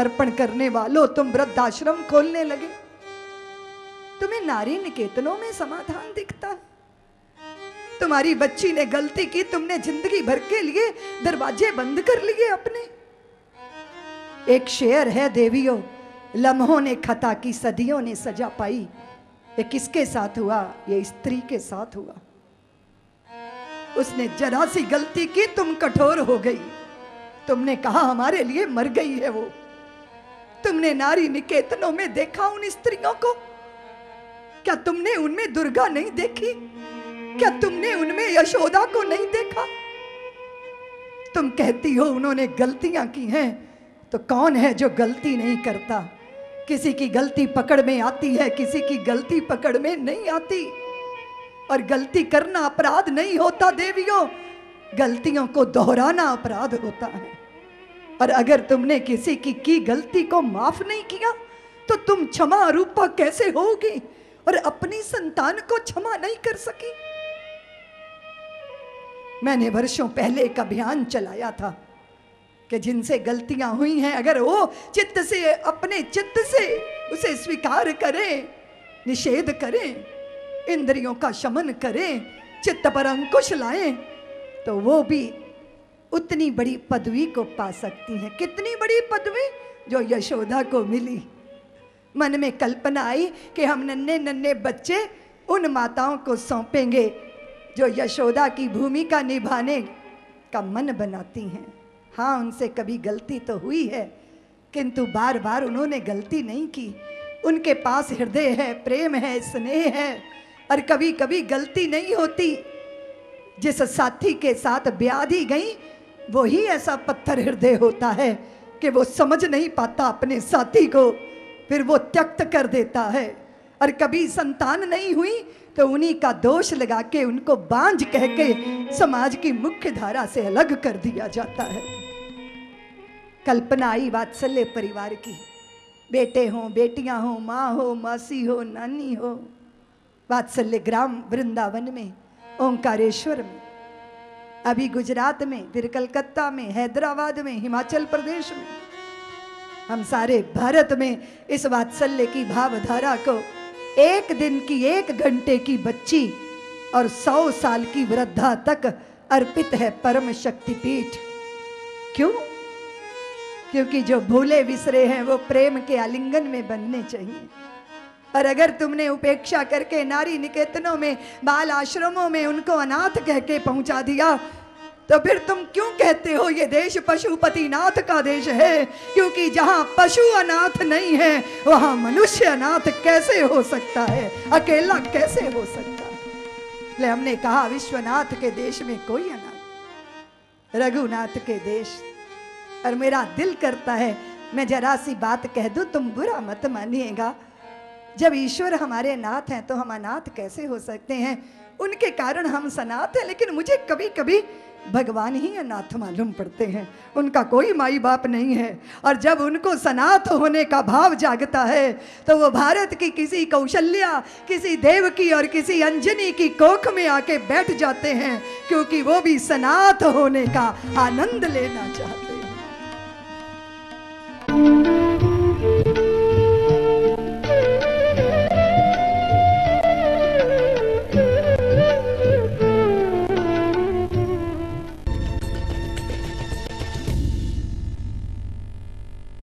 तर्पण करने वालों, तुम वृद्धाश्रम खोलने लगे। तुम्हें नारी निकेतनों में समाधान दिखता है। तुम्हारी बच्ची ने गलती की, तुमने जिंदगी भर के लिए दरवाजे बंद कर लिए अपने। एक शेर है देवियों, लम्हों ने खता की, सदियों ने सजा पाई। ये किसके साथ हुआ? ये स्त्री के साथ हुआ। उसने जरा सी गलती की, तुम कठोर हो गई। तुमने कहा हमारे लिए मर गई है वो। तुमने नारी निकेतनों में देखा उन स्त्रियों को? क्या तुमने उनमें दुर्गा नहीं देखी? क्या तुमने उनमें यशोदा को नहीं देखा? तुम कहती हो उन्होंने गलतियां की हैं, तो कौन है जो गलती नहीं करता? किसी की गलती पकड़ में आती है, किसी की गलती पकड़ में नहीं आती। और गलती करना अपराध नहीं होता देवियों, गलतियों को दोहराना अपराध होता है। और अगर तुमने किसी की गलती को माफ नहीं किया, तो तुम क्षमा रूपा कैसे होगी? और अपनी संतान को क्षमा नहीं कर सकी। मैंने वर्षों पहले एक अभियान चलाया था कि जिनसे गलतियां हुई हैं, अगर वो चित्त से, अपने चित्त से उसे स्वीकार करें, निषेध करें, इंद्रियों का शमन करें, चित्त पर अंकुश लाएं, तो वो भी उतनी बड़ी पदवी को पा सकती हैं। कितनी बड़ी पदवी? जो यशोदा को मिली। मन में कल्पना आई कि हम नन्हे नन्हे बच्चे उन माताओं को सौंपेंगे जो यशोदा की भूमिका निभाने का मन बनाती हैं। हाँ, उनसे कभी गलती तो हुई है, किंतु बार बार उन्होंने गलती नहीं की। उनके पास हृदय है, प्रेम है, स्नेह है। और कभी कभी गलती नहीं होती। जिस साथी के साथ ब्याधी गई, वो ही ऐसा पत्थर हृदय होता है कि वो समझ नहीं पाता अपने साथी को, फिर वो त्यक्त कर देता है। और कभी संतान नहीं हुई तो उन्हीं का दोष लगा के, उनको बांझ कह के समाज की मुख्य धारा से अलग कर दिया जाता है। कल्पना आई वात्सल्य परिवार की। बेटे हो, बेटियां हो, माँ हो, मासी हो, नानी हो। वात्सल्य ग्राम वृंदावन में, ओंकारेश्वर में, अभी गुजरात में, फिर कलकत्ता में, हैदराबाद में, हिमाचल प्रदेश में, हम सारे भारत में इस वात्सल्य की भावधारा को एक दिन की, 1 घंटे की बच्ची और 100 साल की वृद्धा तक अर्पित है परम शक्तिपीठ। क्यों? क्योंकि जो भूले विसरे हैं वो प्रेम के आलिंगन में बनने चाहिए। और अगर तुमने उपेक्षा करके नारी निकेतनों में, बाल आश्रमों में उनको अनाथ कह के पहुंचा दिया, तो फिर तुम क्यों कहते हो ये देश पशुपतिनाथ का देश है? क्योंकि जहां पशु अनाथ नहीं है, वहां मनुष्य अनाथ कैसे हो सकता है? अकेला कैसे हो सकता है? इसलिए हमने कहा विश्वनाथ के देश में कोई अनाथ, रघुनाथ के देश। और मेरा दिल करता है मैं जरा सी बात कह दूं, तुम बुरा मत मानिएगा। जब ईश्वर हमारे नाथ हैं तो हम अनाथ कैसे हो सकते हैं? उनके कारण हम सनाथ हैं, लेकिन मुझे कभी कभी भगवान ही अनाथ मालूम पड़ते हैं। उनका कोई माई बाप नहीं है। और जब उनको सनाथ होने का भाव जागता है, तो वो भारत की किसी कौशल्या, किसी देवकी और किसी अंजनी की कोख में आके बैठ जाते हैं, क्योंकि वो भी सनाथ होने का आनंद लेना चाहते हैं।